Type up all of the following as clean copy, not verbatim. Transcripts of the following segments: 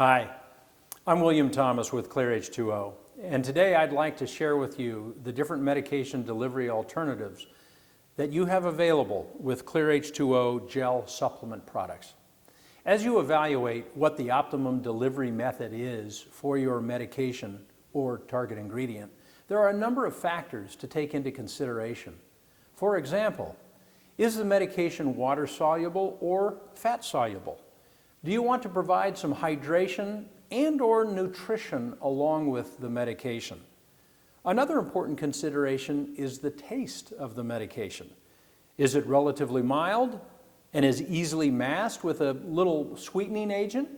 Hi, I'm William Thomas with Clear H2O, and today I'd like to share with you the different medication delivery alternatives that you have available with Clear H2O gel supplement products. As you evaluate what the optimum delivery method is for your medication or target ingredient, there are a number of factors to take into consideration. For example, is the medication water soluble or fat soluble? Do you want to provide some hydration and/or nutrition along with the medication? Another important consideration is the taste of the medication. Is it relatively mild and is easily masked with a little sweetening agent?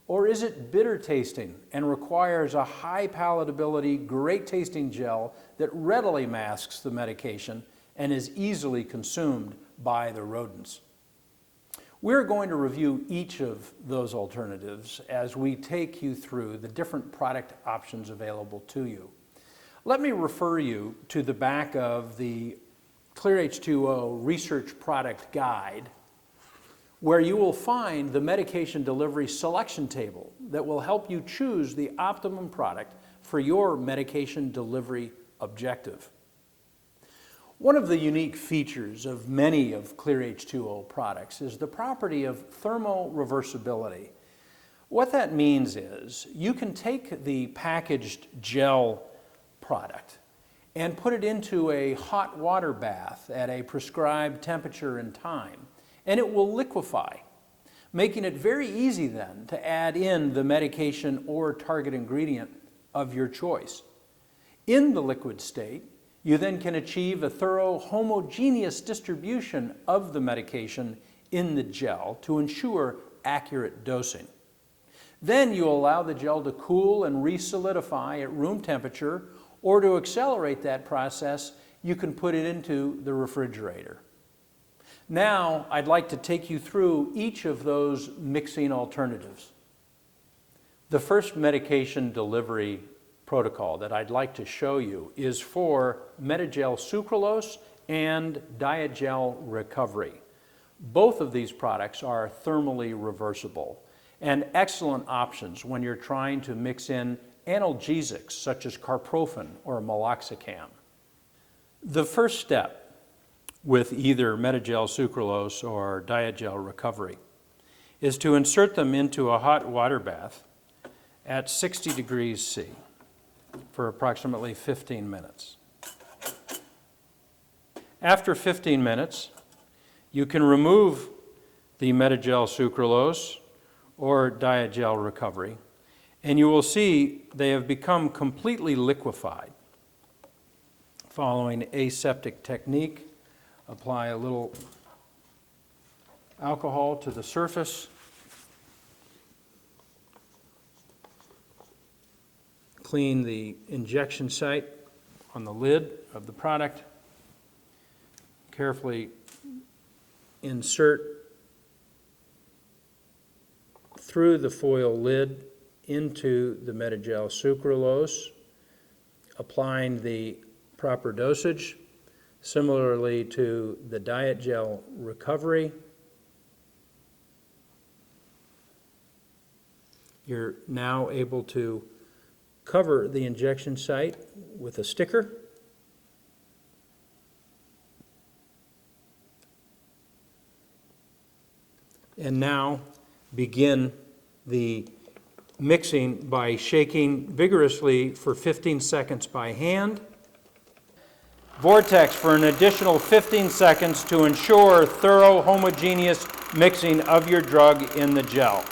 Or is it bitter tasting and requires a high palatability, great tasting gel that readily masks the medication and is easily consumed by the rodents? We're going to review each of those alternatives as we take you through the different product options available to you. Let me refer you to the back of the Clear H2O Research Product Guide, where you will find the medication delivery selection table that will help you choose the optimum product for your medication delivery objective. One of the unique features of many of Clear H2O products is the property of thermo-reversibility. What that means is you can take the packaged gel product and put it into a hot water bath at a prescribed temperature and time, and it will liquefy, making it very easy then to add in the medication or target ingredient of your choice. In the liquid state, you then can achieve a thorough homogeneous distribution of the medication in the gel to ensure accurate dosing. Then you allow the gel to cool and re-solidify at room temperature, or to accelerate that process, you can put it into the refrigerator. Now, I'd like to take you through each of those mixing alternatives. The first medication delivery protocol that I'd like to show you is for Metagel Sucralose and Gel Recovery. Both of these products are thermally reversible and excellent options when you're trying to mix in analgesics such as carprofen or meloxicam. The first step with either Metagel Sucralose or Gel Recovery is to insert them into a hot water bath at 60 degrees C for approximately 15 minutes. After 15 minutes, you can remove the Metagel Sucralose or Gel Recovery, and you will see they have become completely liquefied. Following aseptic technique, apply a little alcohol to the surface. Clean the injection site on the lid of the product. Carefully insert through the foil lid into the Metagel Sucralose, applying the proper dosage, similarly to the Gel Recovery. You're now able to cover the injection site with a sticker. And now begin the mixing by shaking vigorously for 15 seconds by hand. Vortex for an additional 15 seconds to ensure thorough homogeneous mixing of your drug in the gel.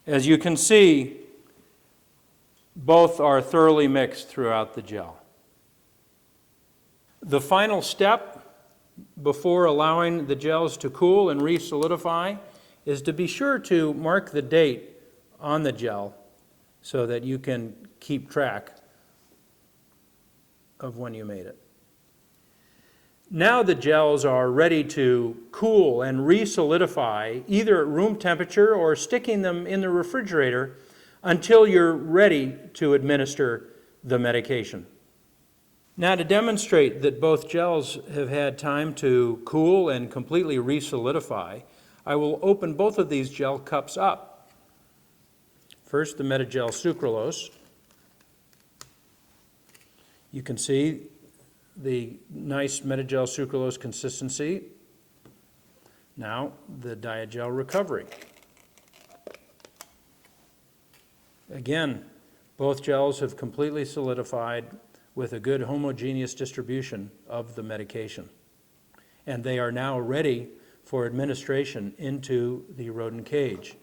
As you can see, both are thoroughly mixed throughout the gel. The final step before allowing the gels to cool and re-solidify is to be sure to mark the date on the gel so that you can keep track of when you made it. Now the gels are ready to cool and re-solidify either at room temperature or sticking them in the refrigerator until you're ready to administer the medication. Now, to demonstrate that both gels have had time to cool and completely re-solidify, I will open both of these gel cups up. First, the Metagel Sucralose. You can see the nice Metagel Sucralose consistency. Now, the Gel Recovery. Again, both gels have completely solidified with a good homogeneous distribution of the medication. And they are now ready for administration into the rodent cage.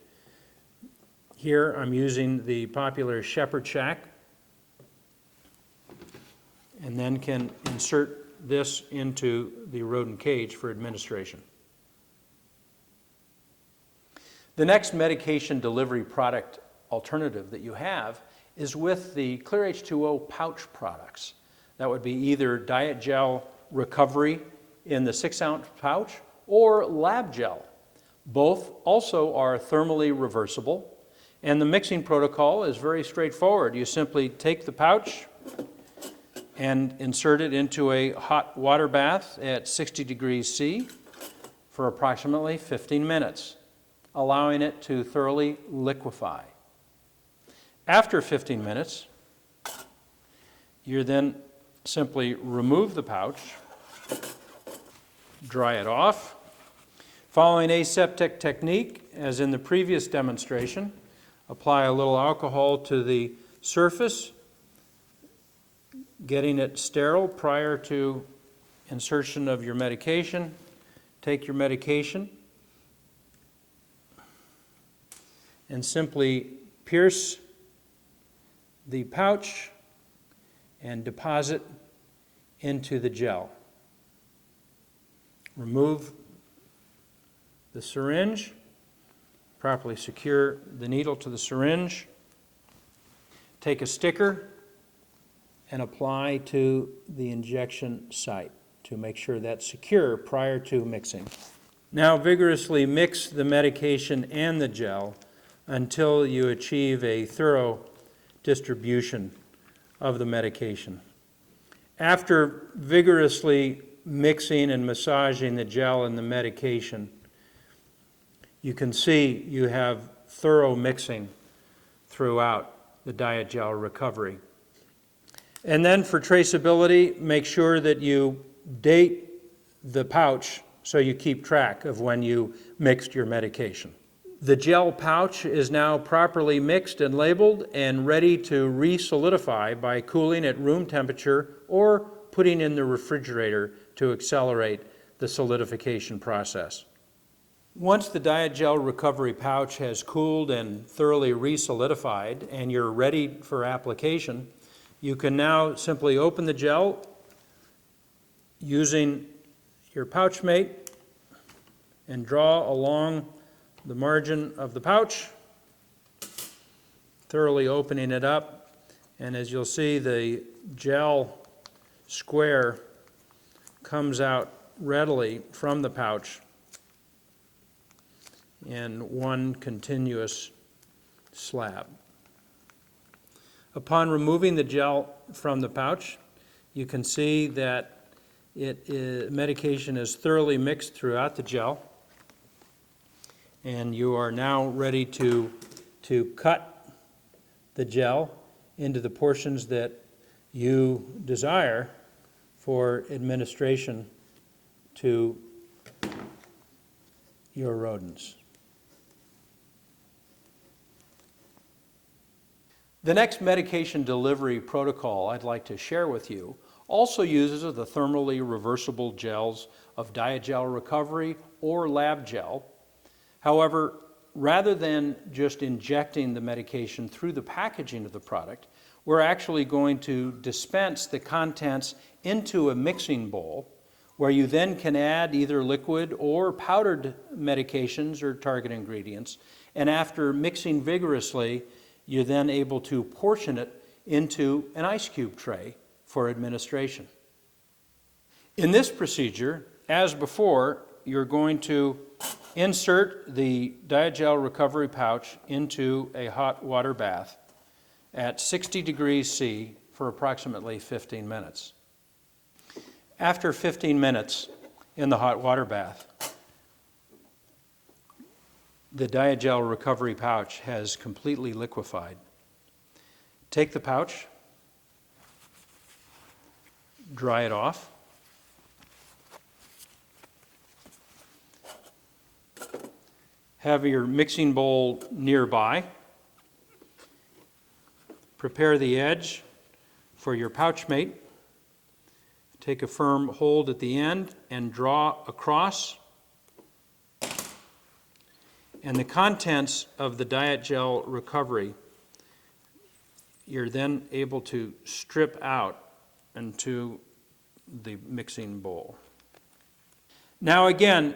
Here I'm using the popular Shepherd Shack, and then can insert this into the rodent cage for administration. The next medication delivery product alternative that you have is with the Clear H2O pouch products. That would be either Diet Gel Recovery in the 6-ounce pouch or Lab Gel. Both also are thermally reversible, and the mixing protocol is very straightforward. You simply take the pouch and insert it into a hot water bath at 60 degrees C for approximately 15 minutes, allowing it to thoroughly liquefy. After 15 minutes, you then simply remove the pouch, dry it off. Following aseptic technique, as in the previous demonstration, apply a little alcohol to the surface, getting it sterile prior to insertion of your medication. Take your medication and simply pierce the pouch and deposit into the gel. Remove the syringe, properly secure the needle to the syringe. Take a sticker and apply to the injection site to make sure that's secure prior to mixing. Now vigorously mix the medication and the gel until you achieve a thorough distribution of the medication. After vigorously mixing and massaging the gel and the medication, you can see you have thorough mixing throughout the Diet Gel Recovery. And then for traceability, make sure that you date the pouch so you keep track of when you mixed your medication. The gel pouch is now properly mixed and labeled and ready to re-solidify by cooling at room temperature or putting in the refrigerator to accelerate the solidification process. Once the Diet Gel Recovery pouch has cooled and thoroughly re-solidified and you're ready for application, you can now simply open the gel using your pouch mate and draw along the margin of the pouch, thoroughly opening it up, and as you'll see, the gel square comes out readily from the pouch in one continuous slab. Upon removing the gel from the pouch, you can see that medication is thoroughly mixed throughout the gel, and you are now ready to cut the gel into the portions that you desire for administration to your rodents. The next medication delivery protocol I'd like to share with you also uses the thermally reversible gels of Diet Gel Recovery or Lab Gel. However, rather than just injecting the medication through the packaging of the product, we're actually going to dispense the contents into a mixing bowl where you then can add either liquid or powdered medications or target ingredients. And after mixing vigorously, you're then able to portion it into an ice cube tray for administration. In this procedure, as before, you're going to insert the Diet Gel Recovery pouch into a hot water bath at 60 degrees C for approximately 15 minutes. After 15 minutes in the hot water bath, the Metagel Recovery pouch has completely liquefied. Take the pouch, dry it off, have your mixing bowl nearby, prepare the edge for your pouch mate, take a firm hold at the end and draw across, and the contents of the Metagel Recovery you're then able to strip out into the mixing bowl. Now again,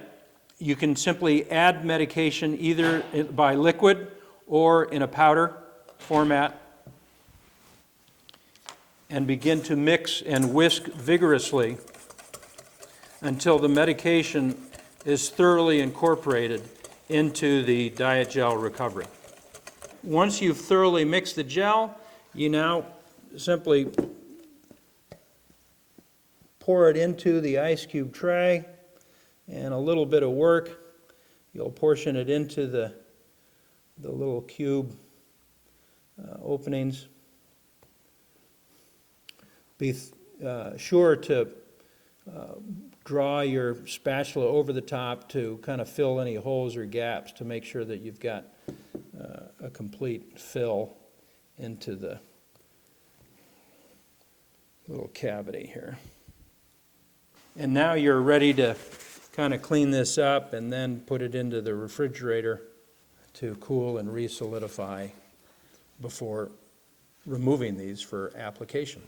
you can simply add medication either by liquid or in a powder format and begin to mix and whisk vigorously until the medication is thoroughly incorporated into the Metagel Recovery. Once you've thoroughly mixed the gel, you now simply pour it into the ice cube tray, and a little bit of work, you'll portion it into the little cube openings. Be sure to draw your spatula over the top to kind of fill any holes or gaps to make sure that you've got a complete fill into the little cavity here. And now you're ready to kind of clean this up and then put it into the refrigerator to cool and re-solidify before removing these for application.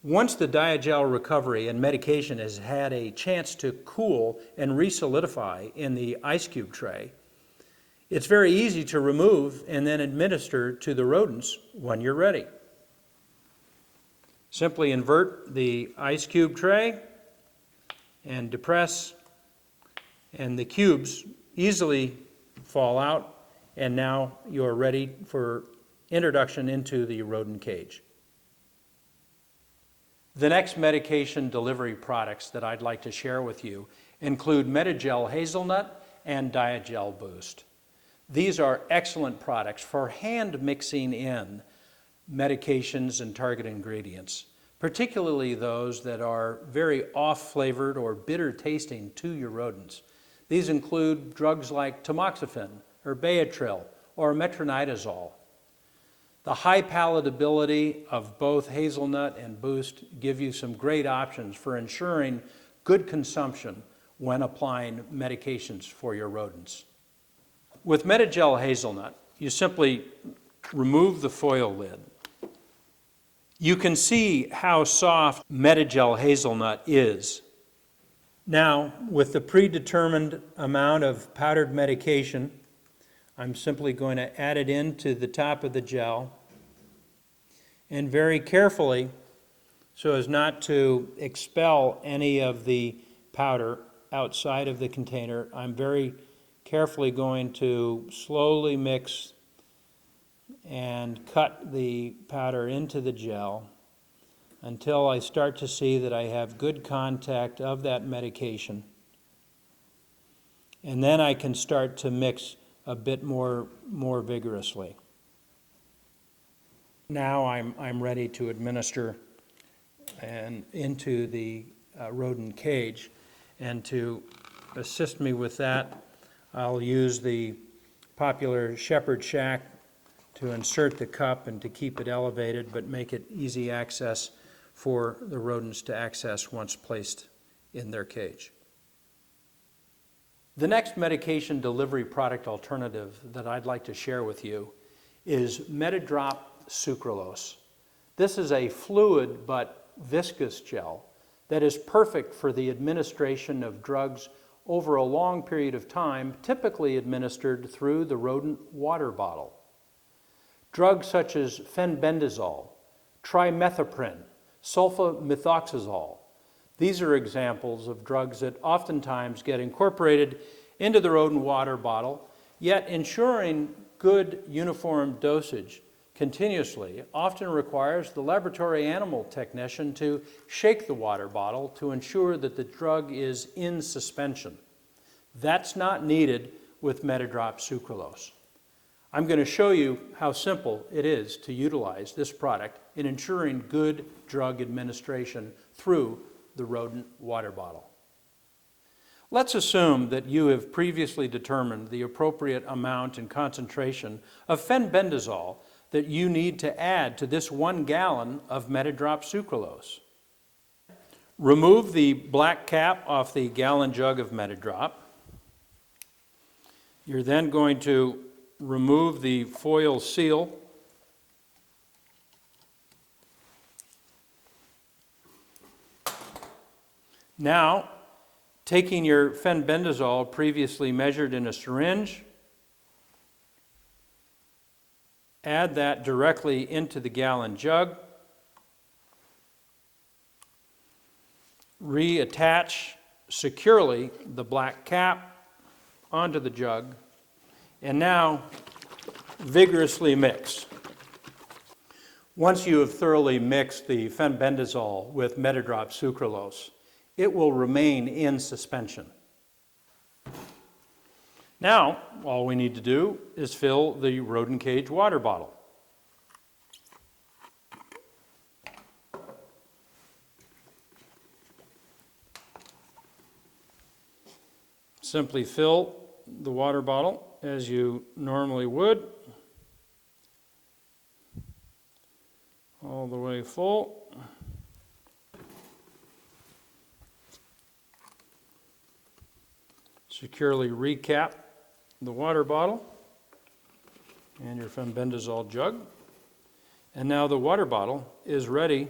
Once the Metagel Recovery and medication has had a chance to cool and re-solidify in the ice cube tray, it's very easy to remove and then administer to the rodents when you're ready. Simply invert the ice cube tray and depress, and the cubes easily fall out, and now you're ready for introduction into the rodent cage. The next medication delivery products that I'd like to share with you include Metagel Hazelnut and Metagel Boost. These are excellent products for hand mixing in medications and target ingredients, particularly those that are very off-flavored or bitter tasting to your rodents. These include drugs like tamoxifen or Baytril or metronidazole. The high palatability of both Hazelnut and Boost give you some great options for ensuring good consumption when applying medications for your rodents. With Metagel Hazelnut, you simply remove the foil lid. You can see how soft Metagel Hazelnut is. Now, with the predetermined amount of powdered medication, I'm simply going to add it into the top of the gel, and very carefully, so as not to expel any of the powder outside of the container, I'm very carefully going to slowly mix and cut the powder into the gel until I start to see that I have good contact of that medication. And then I can start to mix a bit more vigorously. Now I'm ready to administer and into the rodent cage, and to assist me with that, I'll use the popular shepherd shack to insert the cup and to keep it elevated, but make it easy access for the rodents to access once placed in their cage. The next medication delivery product alternative that I'd like to share with you is Metagel Sucralose. This is a fluid but viscous gel that is perfect for the administration of drugs over a long period of time, typically administered through the rodent water bottle. Drugs such as fenbendazole, trimethoprim, sulfamethoxazole, these are examples of drugs that oftentimes get incorporated into the rodent water bottle, yet ensuring good uniform dosage continuously often requires the laboratory animal technician to shake the water bottle to ensure that the drug is in suspension. That's not needed with Metadrop Sucralose. I'm going to show you how simple it is to utilize this product in ensuring good drug administration through the rodent water bottle. Let's assume that you have previously determined the appropriate amount and concentration of fenbendazole that you need to add to this 1 gallon of Metadrop Sucralose. Remove the black cap off the gallon jug of Metadrop. You're then going to remove the foil seal. Now, taking your fenbendazole previously measured in a syringe, add that directly into the gallon jug. Reattach securely the black cap onto the jug, and now vigorously mix. Once you have thoroughly mixed the fenbendazole with Metadrop Sucralose, it will remain in suspension. Now, all we need to do is fill the rodent cage water bottle. Simply fill the water bottle as you normally would, all the way full. Securely recap the water bottle and your fenbendazole jug. And now the water bottle is ready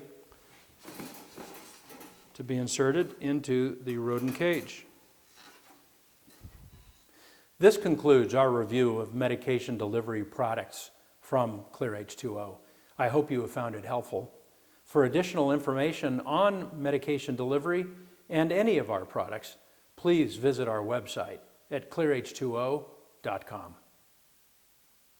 to be inserted into the rodent cage. This concludes our review of medication delivery products from Clear H2O. I hope you have found it helpful. For additional information on medication delivery and any of our products, please visit our website at clearh2o.com.